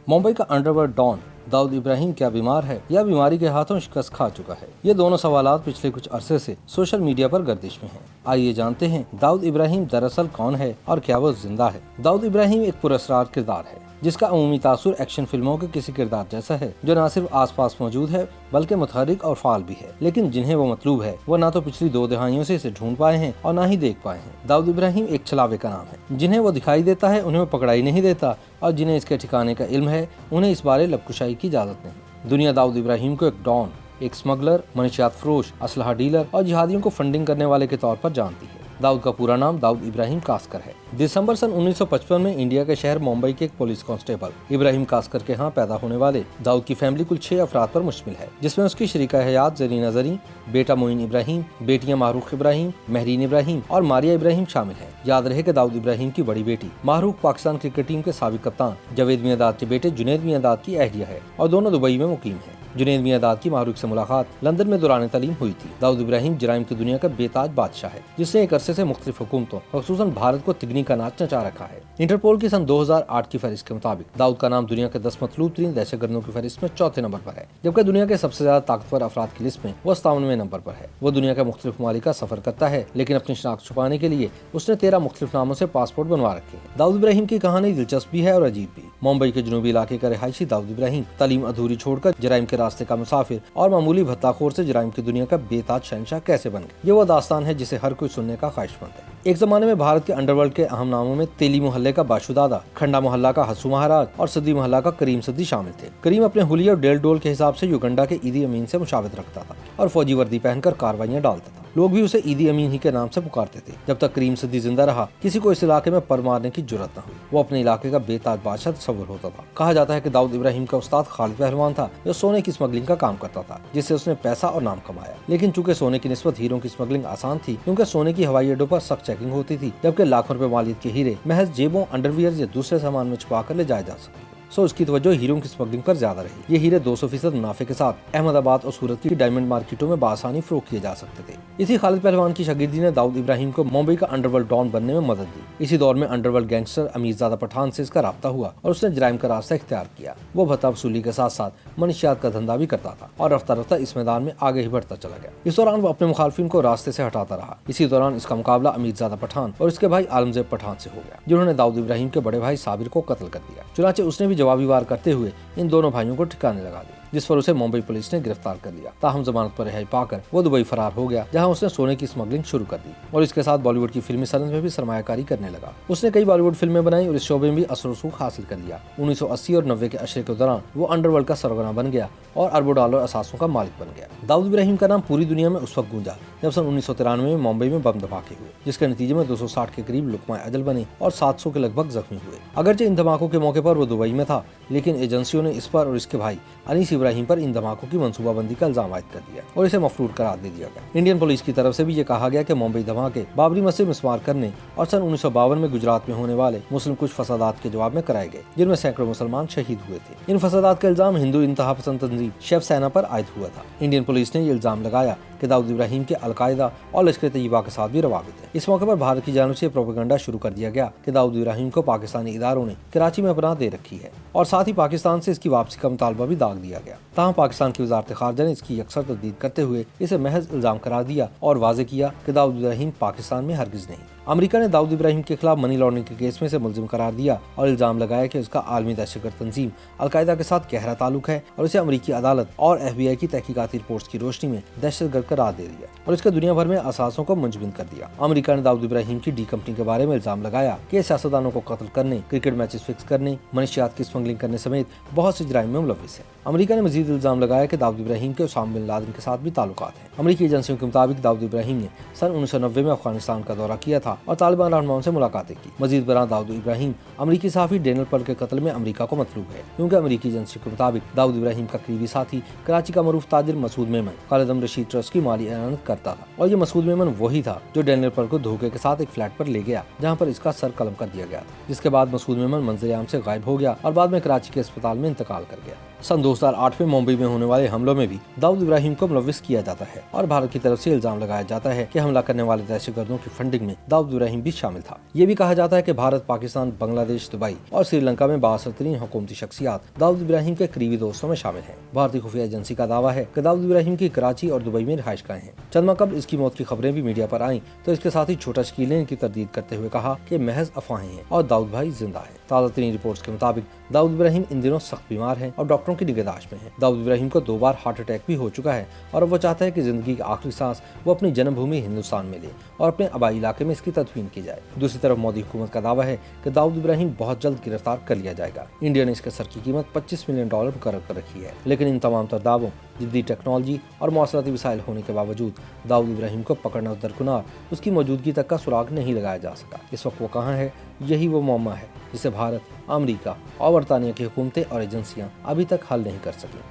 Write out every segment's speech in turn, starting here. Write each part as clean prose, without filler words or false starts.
मुंबई का underworld don Dawood Ibrahim क्या बीमार है या बीमारी के हाथों शिकस्त खा चुका है? ये दोनों सवालात पिछले कुछ अरसे से सोशल मीडिया पर गर्दिश में हैं। आइए जानते हैं दाऊद इब्राहिम दरअसल कौन है और क्या वो जिंदा है। दाऊद इब्राहिम एक पुरस्कार किरदार है जिसका अमूमी तासुर एक्शन फिल्मों के किसी किरदार जैसा है जो न सिर्फ आसपास मौजूद है बल्कि मुतहर्रिक और फाल भी है, लेकिन जिन्हें वो मतलूब है वो ना तो पिछली 2 दहाइयों से इसे ढूंढ पाए हैं और ना ही देख पाए हैं। दाऊद इब्राहिम एक छलावे का नाम है। जिन्हें वो दिखाई देता है उन्हें वो पकड़ाई नहीं देता और जिन्हें इसके ठिकाने का इल्म है उन्हें इस बारे लबकुशाई की इजाजत नहीं। दुनिया दाऊद इब्राहिम को एक डॉन, एक स्मगलर, मनशियात फरोश, असलहा डीलर और जिहादियों को फंडिंग करने वाले के तौर पर जानती है। दाऊद का पूरा नाम दाऊद इब्राहिम कास्कर है। दिसंबर सन 1955 में इंडिया के शहर मुंबई के एक पुलिस कांस्टेबल इब्राहिम कास्कर के यहाँ पैदा होने वाले दाऊद की फैमिली कुल 6 अफराद पर मुश्तमिल है, जिसमें उसकी शरीका हयात जरीना जरी, बेटा मोइन इब्राहिम, बेटियां मारूख इब्राहिम, महरीन इब्राहिम और मारिया इब्राहिम शामिल हैं। याद रहे कि दाऊद इब्राहिम की बड़ी बेटी मारूख पाकिस्तान क्रिकेट टीम के साबिक कप्तान जावेद मियांदाद के बेटे जुनैद मियांदाद की अहलिया है और दोनों दुबई में मुकीम है। जुनैद मियांदाद की मारूख से मुलाकात लंदन में दौरान तालीम हुई थी। दाऊद इब्राहिम जराइम की दुनिया का बेताज बादशाह है जिसने एक अरसे से मुख्तलिफ हुकूमतों खसूसन भारत को तिगनी का नाच नचा रखा है। इंटरपोल की सन 2008 की फहरिस्त के मुताबिक दाऊद का नाम दुनिया के 10 मतलूब तरीन दहशतगर्दों की फहरिस्त में 4थे नंबर पर है, जबकि दुनिया के सबसे ज्यादा ताकतवर अफराद की लिस्ट में वो 57वें नंबर पर है। वो दुनिया के मुख्तलिफ ममालिक का सफर करता है, लेकिन अपनी शनाख्त छुपाने के लिए उसने 13 मुख्तलिफ नामों से पासपोर्ट बनवा रखे हैं। दाऊद इब्राहिम की कहानी दिलचस्प भी है और अजीब भी। मुंबई के जनूबी इलाके का रिहायशी दाऊद इब्राहिम तालीम अधूरी छोड़कर जराइम के रास्ते का मुसाफिर और मामूली भत्ताखोर से जराइम की दुनिया का बेताज शहंशाह कैसे बन गए, ये वो दास्तान है जिसे हर कोई सुनने का ख्वाहिशमंद है। एक जमाने में भारत के अंडरवर्ल्ड के अहम नामों में तेली मोहल्ले का बाशुदादा, खंडा मोहल्ला का हसू महाराज और सदी मोहल्ला का करीम सदी शामिल थे। करीम अपने हुलिये और डेल डोल के हिसाब से युगंडा के ईदी अमीन से मुशावरत रखता था और फौजी वर्दी पहनकर कार्रवाइयां डालता था। लोग भी उसे ईदी अमीन ही के नाम से पुकारते थे। जब तक करीम सदी जिंदा रहा किसी को इस इलाके में पर मारने की जुर्रत न हुई। वो अपने इलाके का बेताज बादशाह तस्वुर होता था। कहा जाता है कि दाऊद इब्राहिम का उस्ताद खालिद पहलवान था जो सोने की स्मगलिंग का काम करता था, जिससे उसने पैसा और नाम कमाया। लेकिन चूंकि सोने की निस्बत हीरों की स्मगलिंग आसान थी क्योंकि सोने की हवाई अड्डों पर सख्त चेकिंग होती थी, जबकि लाखों रुपए मालियत के हीरे महज जेबों, अंडरवियर या दूसरे सामान में छुपा कर ले जाए जा सकते। सो उसकी तवज्जो हीरों की स्मगलिंग पर ज्यादा रही। ये हीरे 200% मुनाफे के साथ अहमदाबाद और सूरत की डायमंड मार्केटों में बासानी फरोख्त किए जा सकते थे। इसी खालिद पहलवान की शागिर्दी ने दाऊद इब्राहिम को मुंबई का अंडरवर्ल्ड डॉन बनने में मदद दी। इसी दौर में अंडरवर्ल्ड गैंगस्टर अमीरजादा पठान से इसका राब्ता हुआ और उसने जराइम का रास्ता इख्तियार किया। वो भत्ता वसूली के साथ साथ मनशियात का धंधा भी करता था और रफ्ता रफ्ता इस मैदान में आगे ही बढ़ता चला गया। इस दौरान वो अपने मुखालफिन को रास्ते से हटाता रहा। इसी दौरान इसका मुकाबला अमीरजादा पठान और इसके भाई आलमजेब पठान से हो गया, जिन्होंने दाऊद इब्राहिम के बड़े भाई साबिर को कत्ल कर दिया। चुनाचे उसने भी जवाबी वार करते हुए इन दोनों भाइयों को ठिकाने लगा दिया, जिस पर उसे मुंबई पुलिस ने गिरफ्तार कर लिया। ताहम जमानत पर रिहाई पाकर वो दुबई फरार हो गया, जहां उसने सोने की स्मगलिंग शुरू कर दी और इसके साथ बॉलीवुड की फिल्मी सनत में भी सरमायाकारी करने लगा। उसने कई बॉलीवुड फिल्में बनाई और इस शोबे में भी असर रसूख हासिल कर लिया। 1980 और 90 के अशरे के दौरान वो अंडरवर्ल्ड का सरगना बन गया और अरबों डॉलर असासों का मालिक बन गया। दाऊद इब्राहिम का नाम पूरी दुनिया में उस वक्त गूंजा जब सन 1993 में मुंबई में बम धमाके हुए, जिसके नतीजे में 260 के करीब लुकमा अजल बने और 700 के लगभग जख्मी हुए। अगरचे इन धमाकों के मौके पर वो दुबई में था, लेकिन एजेंसियों ने इस पर और इसके भाई अनीस इब्राहिम पर इन धमाकों की मंसूबाबंदी का इल्जाम आयद कर दिया और इसे मफरूर करार दे दिया गया। इंडियन पुलिस की तरफ से भी ये कहा गया कि मुंबई धमाके बाबरी मस्जिद मिसमार करने और सन 1952 में गुजरात में होने वाले मुस्लिम कुछ फसादात के जवाब में कराए गए, जिनमें सैकड़ों मुसलमान शहीद हुए थे। इन फसादात का इल्जाम हिंदू इंतहा पसंद तंजीम शिव सेना पर आयद हुआ था। इंडियन पुलिस ने ये इल्जाम लगाया कि दाऊद इब्राहिम के अलकायदा और लश्कर तैयबा के साथ भी रवाबित है। इस मौके पर भारत की जानिब से प्रोपेगेंडा शुरू कर दिया गया कि दाऊद इब्राहिम को पाकिस्तानी इदारों ने कराची में पनाह दे रखी है और साथ ही पाकिस्तान से इसकी वापसी का मुतालबा भी दाग दिया गया। ताहम पाकिस्तान की वज़ारत ख़ारजा ने इसकी अक्सर तस्दीद करते हुए इसे महज इल्जाम करार दिया और वाज़ेह किया कि दाऊद इब्राहिम पाकिस्तान में हरगिज़ नहीं। अमेरिका ने दाऊद इब्राहिम के खिलाफ मनी लॉन्ड्रिंग के केस में इसे मुलजिम करार दिया और इल्जाम लगाया कि उसका आलमी दहशतगर्द तंजीम अलकायदा के साथ गहरा ताल्लुक है और इसे अमेरिकी अदालत और FBI की तहकीकाती रिपोर्ट्स की रोशनी में दहशतगर्द करार दे दिया और इसके दुनिया भर में असासों को मुंजबिंद कर दिया। अमेरिका ने दाऊद इब्राहिम की डी कंपनी के बारे में इल्जाम लगाया कि सियासतदानों को कत्ल करने, क्रिकेट मैचेस फिक्स करने, मनशियात की स्मगलिंग करने समेत बहुत सी जराइम में मुलविस है। अमेरिका ने मजीद इल्जाम लगाया कि दाऊद इब्राहिम के उसामा बिन लादेन के साथ भी ताल्लुकात हैं। अमेरिकी एजेंसियों के मुताबिक दाऊद इब्राहिम ने सन 1990 में अफगानिस्तान का दौरा किया था और तालिबान रहनुमाओं से मुलाकातें की। मजीद बरां दाऊद इब्राहिम अमेरिकी सहाफ़ी डेनियल पर्ल के कत्ल में अमेरिका को मतलूब है, क्योंकि अमेरिकी एजेंसियों के मुताबिक दाऊद इब्राहिम का करीबी साथी कराची का मरूफ ताजिर मसूद मेमन खालिद रशीद ट्रस्ट की माली एनानत करता था और ये मसूद मेमन वही था जो डेनियल पर्ल को धोखे के साथ एक फ्लैट पर ले गया जहाँ पर इसका सर कलम कर दिया गया था, जिसके बाद मसूद मेमन मंजर आम से गायब हो गया और बाद में कराची के अस्पताल में इंतकाल कर गया। सन 2008 में मुंबई में होने वाले हमलों में भी दाऊद इब्राहिम को मुलविस किया जाता है और भारत की तरफ से इल्जाम लगाया जाता है कि हमला करने वाले दहशतगर्दों की फंडिंग में दाऊद दाऊद इब्राहिम भी शामिल था। ये भी कहा जाता है कि भारत, पाकिस्तान, बांग्लादेश, दुबई और श्रीलंका में बासतरीन हुकूमती शख्सियात दाऊद इब्राहिम के करीबी दोस्तों में शामिल हैं। भारतीय खुफिया एजेंसी का दावा है कि दाऊद इब्राहिम की कराची और दुबई में रिहाइशगाहें हैं। चंद माह कबल इसकी मौत की खबरें भी मीडिया पर आईं तो इसके साथ ही छोटा शकील ने इनकी तरदीद करते हुए कहा कि महज अफवाहें हैं और दाऊद भाई जिंदा है। ताज़ा तरीन रिपोर्ट्स के मुताबिक दाऊद इब्राहिम इन दिनों सख्त बीमार हैं और डॉक्टरों की निगहदाश्त में हैं। दाऊद इब्राहिम को 2 बार हार्ट अटैक भी हो चुका है और अब वो चाहता है कि जिंदगी की आखिरी सांस वो अपनी जन्मभूमि हिंदुस्तान में ले और अपने आबाई इलाके में इसकी तदफीन की जाए। दूसरी तरफ मोदी हुकूमत का दावा है कि दाऊद इब्राहिम बहुत जल्द गिरफ्तार कर लिया जाएगा। इंडिया ने इसके सर की कीमत $25 मिलियन मुकर्रर कर रखी है, लेकिन इन तमाम तर दावों, जदीद टेक्नोलॉजी और मौसलाती वसाइल होने के बावजूद दाऊद इब्राहिम को पकड़ना दरकिनार उसकी मौजूदगी तक का सुराग नहीं लगाया जा सका। इस वक्त वो कहाँ है, यही वो मौमा है जिसे भारत, अमेरिका और बरतानिया की हुकूमतें और एजेंसियां अभी तक हल नहीं कर सकी।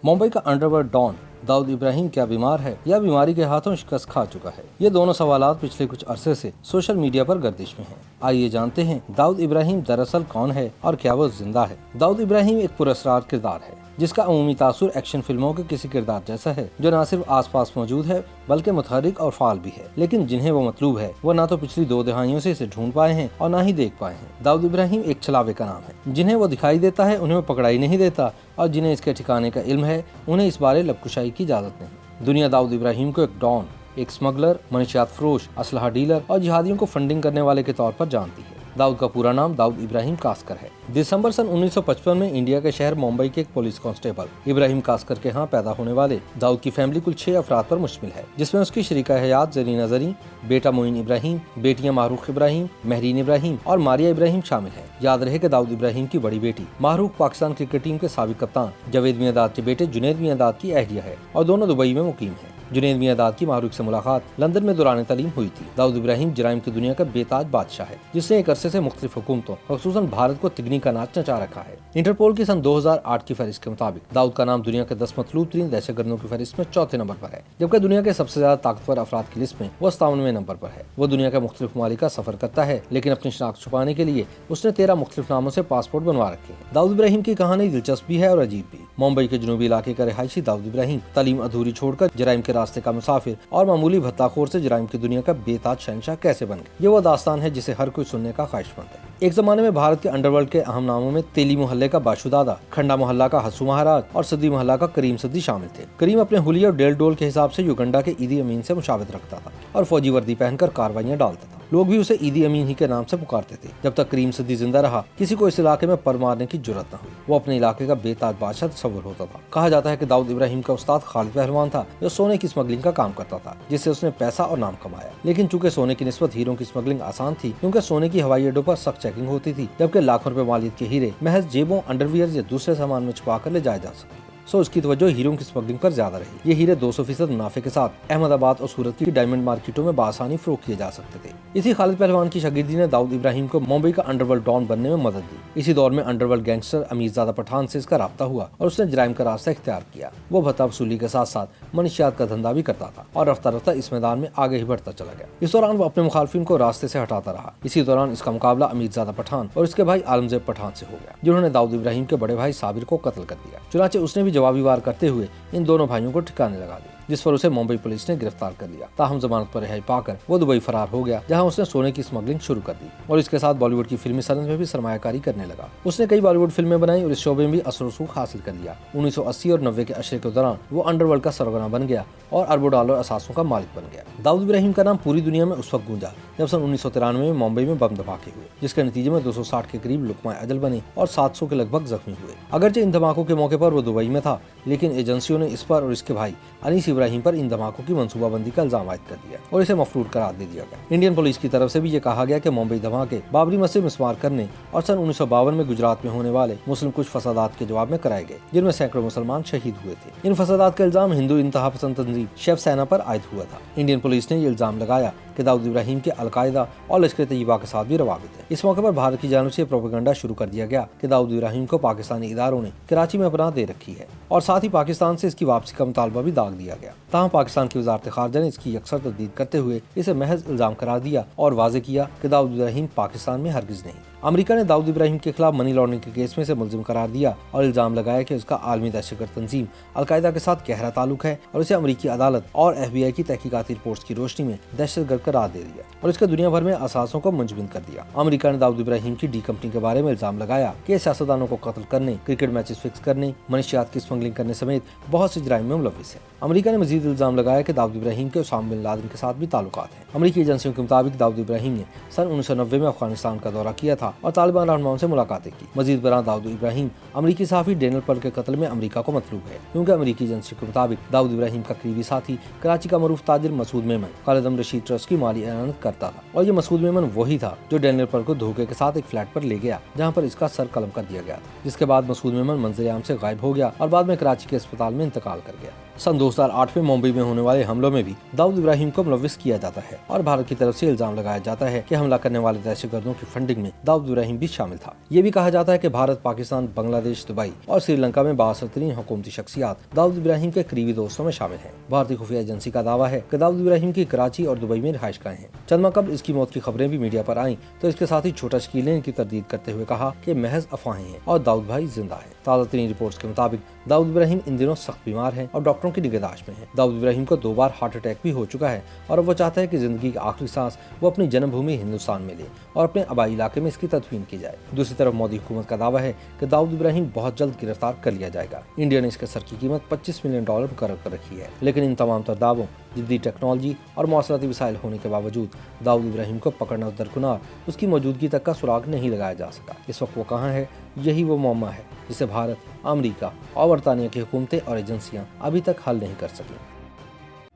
मुंबई का अंडरवर्ल्ड डॉन दाऊद इब्राहिम क्या बीमार है या बीमारी के हाथों शिकस्त खा चुका है? ये दोनों सवालात पिछले कुछ अरसे से सोशल मीडिया पर गर्दिश में हैं। आइए जानते हैं दाऊद इब्राहिम दरअसल कौन है और क्या वो जिंदा है। दाऊद इब्राहिम एक पुरस्कार किरदार है जिसका अमूमी तासुर एक्शन फिल्मों के किसी किरदार जैसा है जो न सिर्फ आसपास मौजूद है बल्कि मुतहर्रिक और फाल भी है, लेकिन जिन्हें वो मतलूब है वो ना तो पिछली 2 दहाइयों से इसे ढूंढ पाए हैं और ना ही देख पाए हैं। दाऊद इब्राहिम एक छलावे का नाम है। जिन्हें वो दिखाई देता है उन्हें वो पकड़ाई नहीं देता और जिन्हें इसके ठिकाने का इल्म है उन्हें इस बारे लबकुशाई की इजाजत नहीं। दुनिया दाऊद इब्राहिम को एक डॉन, एक स्मगलर, मनशियात फरोश, असलहा डीलर और जिहादियों को फंडिंग करने वाले के तौर पर जानती है। दाऊद का पूरा नाम दाऊद इब्राहिम कास्कर है। दिसंबर सन 1955 में इंडिया के शहर मुंबई के एक पुलिस कांस्टेबल इब्राहिम कास्कर के यहाँ पैदा होने वाले दाऊद की फैमिली कुल 6 अफराद पर मुश्तमिल है, जिसमें उसकी शरीका हयात ज़रीना ज़री, बेटा मोइन इब्राहिम, बेटियां मारूख इब्राहिम, महरीन इब्राहिम और मारिया इब्राहिम शामिल है। याद रहे कि दाऊद इब्राहिम की बड़ी बेटी मारूख पाकिस्तान क्रिकेट टीम के साबिक कप्तान जावेद मियांदाद के बेटे जुनैद मियांदाद की अहलिया है और दोनों दुबई में मुकीम है। जुनैद मियांदाद की मारूख से मुलाकात लंदन में दौरान तालीम हुई थी। दाऊद इब्राहिम जराइम की दुनिया का बेताज बादशाह है जिसने एक अरसे से मुख्तलिफ हुकूमतों ख़ुसूसन भारत को तिगनी का नाच नचा रखा है। इंटरपोल की सन 2008 की फहरिस्त के मुताबिक दाऊद का नाम दुनिया के 10 मतलूब तरीन दहशतगर्दों की फहरिस्त में 4थे नंबर पर है, जबकि दुनिया के सबसे ज्यादा ताकतवर अफराद की लिस्ट में वो 57वें नंबर पर है। वो दुनिया के मुख्तलिफ ममालिक का सफर करता है, लेकिन अपनी शनाख्त छुपाने के लिए उसने 13 मुख्तलिफ नामों से पासपोर्ट बनवा रखे हैं। दाऊद इब्राहिम की कहानी दिलचस्प भी है और अजीब भी। मुंबई के जनूबी इलाके का रिहायशी दाऊद इब्राहिम तालीम अधूरी छोड़कर जराइम के रास्ते का मुसाफिर और मामूली भत्ताखोर से जराइम की दुनिया का बेताज शहंशाह कैसे बन गए, ये वो दास्तान है जिसे हर कोई सुनने का ख्वाहिशमंद है। एक जमाने में भारत के अंडरवर्ल्ड के अहम नामों में तेली मोहल्ले का बाशुदादा, खंडा मोहल्ला का हसू महाराज और सदी मोहल्ला का करीम सदी शामिल थे। करीम अपने हुलिया और डेल डोल के हिसाब से युगंडा के ईदी अमीन से मुशावत रखता था और फौजी वर्दी पहनकर कार्रवाइयां डालता था। लोग भी उसे ईदी अमीन ही के नाम से पुकारते थे। जब तक करीम सदी जिंदा रहा किसी को इस इलाके में पर मारने की जुर्रत न हुई। वो अपने इलाके का बेताज बादशाह तस्वुर होता था। कहा जाता है कि दाऊद इब्राहिम का उस्ताद खालिद पहलवान था जो सोने की स्मगलिंग का काम करता था, जिससे उसने पैसा और नाम कमाया। लेकिन चूंकि सोने की निस्बत हीरों की स्मगलिंग आसान थी क्योंकि सोने की हवाई अड्डों पर सख्त चेकिंग होती थी, जबकि लाखों रुपए मालियत के हीरे महज जेबों, अंडरवियर या दूसरे सामान में छुपा कर ले जाए जा सकते। सो उसकी तवज्जो हीरों की स्मगलिंग पर ज्यादा रही। ये हीरे 200% मुनाफे के साथ अहमदाबाद और सूरत की डायमंड मार्केटों में बासानी फरोख्त किए जा सकते थे। इसी खालिद पहलवान की शागिर्दी ने दाऊद इब्राहिम को मुंबई का अंडरवर्ल्ड डॉन बनने में मदद दी। इसी दौर में अंडरवर्ल्ड गैंगस्टर अमीरजादा पठान से इसका राब्ता हुआ और उसने जराइम का रास्ता इख्तियार किया। वो भत्ता वसूली के साथ साथ मनशियात का धंधा भी करता था और रफ्ता रफ्ता इस मैदान में आगे ही बढ़ता चला गया। इस दौरान वो अपने मुखालफिन को रास्ते से हटाता रहा। इसी दौरान इसका मुकाबला अमीरजादा पठान और इसके भाई आलमजेब पठान से हो गया, जिन्होंने दाऊद इब्राहिम के बड़े भाई साबिर को कत्ल कर दिया। चुनाचे उसने भी जवाबी वार करते हुए इन दोनों भाइयों को ठिकाने लगा दिया, जिस पर उसे मुंबई पुलिस ने गिरफ्तार कर लिया। ताहम जमानत पर रिहाई पाकर वो दुबई फरार हो गया, जहां उसने सोने की स्मगलिंग शुरू कर दी और इसके साथ बॉलीवुड की फिल्मी सनत में भी सरमायाकारी करने लगा। उसने कई बॉलीवुड फिल्में बनाई और इस शोबे में भी असर रसूख हासिल कर लिया। 1980 और 90 के अशरे के दौरान वो अंडरवर्ल्ड का सरगना बन गया और अरबों डॉलर असासों का मालिक बन गया। दाऊद इब्राहिम का नाम पूरी दुनिया में उस वक्त गूंजा जब सन 1993 में मुंबई में बम धमाके हुए, जिसके नतीजे में 260 के करीब लुकमा अजल बने और 700 के लगभग जख्मी हुए। अगरचे इन धमाकों के मौके पर वो दुबई में था, लेकिन एजेंसियों ने इस पर और इसके भाई अनीस इब्राहिम पर इन धमाकों की मंसूबाबंदी का इल्जाम आयद कर दिया और इसे मफरूर करार दे दिया गया। इंडियन पुलिस की तरफ से भी ये कहा गया कि मुंबई धमाके बाबरी मस्जिद मिस्मार करने और सन 1952 में गुजरात में होने वाले मुस्लिम कुछ फसादात के जवाब में कराए गए, जिनमें सैकड़ों मुसलमान शहीद हुए थे। इन फसादात का इल्जाम हिंदू इंतहा पसंद तंजीम शिव सेना पर आयद हुआ था। इंडियन पुलिस ने ये इल्जाम लगाया कि दाऊद इब्राहिम के अलकायदा और लश्कर तैयबा के साथ भी रवाबित है। इस मौके पर भारत की जानिब से प्रोपेगेंडा शुरू कर दिया गया कि दाऊद इब्राहिम को पाकिस्तानी इदारों ने कराची में पनाह दे रखी है और साथ ही पाकिस्तान से इसकी वापसी का मुतालबा भी दाग दिया गया। ताहम पाकिस्तान की वज़ारत ख़ारजा ने इसकी यकसर तस्दीद करते हुए इसे महज इल्जाम करार दिया और वाज़े किया कि दाऊद इब्राहिम पाकिस्तान में हरगिज़ नहीं। अमेरिका ने दाऊद इब्राहिम के खिलाफ मनी लॉन्ड्रिंग के केस में से मुलजिम करार दिया और इल्जाम लगाया कि उसका आलमी दहशतगर्द तंजीम अलकायदा के साथ गहरा ताल्लुक है और उसे अमेरिकी अदालत और FBI की तहकीकाती रिपोर्ट्स की रोशनी में दहशतगर्द करार दे दिया और इसके दुनिया भर में असासों को मुंजमद कर दिया। अमेरिका ने दाऊद इब्राहिम की डी कंपनी के बारे में इल्जाम लगाया कि सियासतदानों को कत्ल करने, क्रिकेट मैचेस फिक्स करने, मनशियात की स्मगलिंग करने समेत बहुत सी जुराइम में मुलविस है। अमेरिका ने मजीद इल्जाम लगाया कि दाऊद इब्राहिम के उसामा बिन लादेन के साथ भी ताल्लुकात हैं। अमेरिकी एजेंसियों के मुताबिक दाऊद इब्राहिम ने सन 1990 में अफगानिस्तान का दौरा किया था और तालिबान रहनुमाओं से मुलाकातें की। मजीद बयान दाऊद इब्राहिम अमेरिकी सहाफी डेनियल पर्ल के कत्ल में अमेरिका को मतलूब है, क्योंकि अमेरिकी एजेंसी के मुताबिक दाऊद इब्राहिम का करीबी साथी कराची का मरूफ ताजिर मसूद मेमन कालेदम रशीद ट्रस्ट की माली एनानत करता था और ये मसूद मेमन वही था जो डेनियल पर्ल को धोखे के साथ एक फ्लैट पर ले गया जहाँ पर इसका सर कलम कर दिया गया था, जिसके बाद मसूद मेमन मंजर आम से गायब हो गया और बाद में कराची के अस्पताल में इंतकाल कर गया। सन 2008 में मुंबई में होने वाले हमलों में भी दाऊद इब्राहिम को मुलविस किया जाता है और भारत की तरफ से इल्जाम लगाया जाता है कि हमला करने वाले दहशतगर्दों की फंडिंग में दाऊद इब्राहिम भी शामिल था। ये भी कहा जाता है कि भारत, पाकिस्तान, बांग्लादेश, दुबई और श्रीलंका में बासतरीन हुकूमती शख्सियात दाऊद इब्राहिम के करीबी दोस्तों में शामिल हैं। भारतीय खुफिया एजेंसी का दावा है कि दाऊद इब्राहिम की कराची और दुबई में रिहाइशगाहें हैं। चंद माह कबल इसकी मौत की खबरें भी मीडिया पर आईं तो इसके साथ ही छोटा शकील ने इनकी तरदीद करते हुए कहा कि महज अफवाहें हैं और दाऊद भाई जिंदा है। ताज़ा तरीन रिपोर्ट्स के मुताबिक दाऊद इब्राहिम इन दिनों सख्त बीमार है और डॉक्टरों की निगहदाश्त में है। दाऊद इब्राहिम को 2 बार हार्ट अटैक भी हो चुका है और वो चाहता है कि जिंदगी की आखिरी सांस वो अपनी जन्मभूमि हिंदुस्तान में ले और अपने आबाई इलाके में इसकी तदफीन की जाए। दूसरी तरफ मोदी हुकूमत का दावा है कि दाऊद इब्राहिम बहुत जल्द गिरफ्तार कर लिया जाएगा। इंडिया ने इसके सर की कीमत $25 मिलियन मुकर्रर कर रखी है, लेकिन इन तमाम तर दावों, जदीद टेक्नोलॉजी और मौसलाती वसाइल होने के बावजूद दाऊद इब्राहिम को पकड़ना दरकिनार उसकी मौजूदगी तक का सुराग नहीं लगाया जा सका। इस वक्त वो कहाँ है, यही वो मौमा है जिसे भारत, अमेरिका और बरतानिया की हुकूमतें और एजेंसियां अभी तक हल नहीं कर सकी।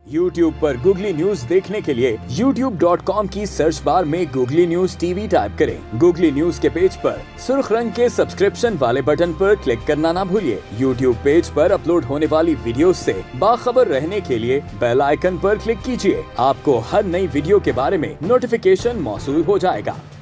YouTube पर गूगली न्यूज देखने के लिए youtube.com की सर्च बार में गूगली न्यूज टीवी टाइप करें। गूगली न्यूज के पेज पर सुर्ख रंग के सब्सक्रिप्शन वाले बटन पर क्लिक करना ना भूलिए। YouTube पेज पर अपलोड होने वाली वीडियोस से बाखबर रहने के लिए बेल आइकन पर क्लिक कीजिए। आपको हर नई वीडियो के बारे में नोटिफिकेशन मौसूल हो जाएगा।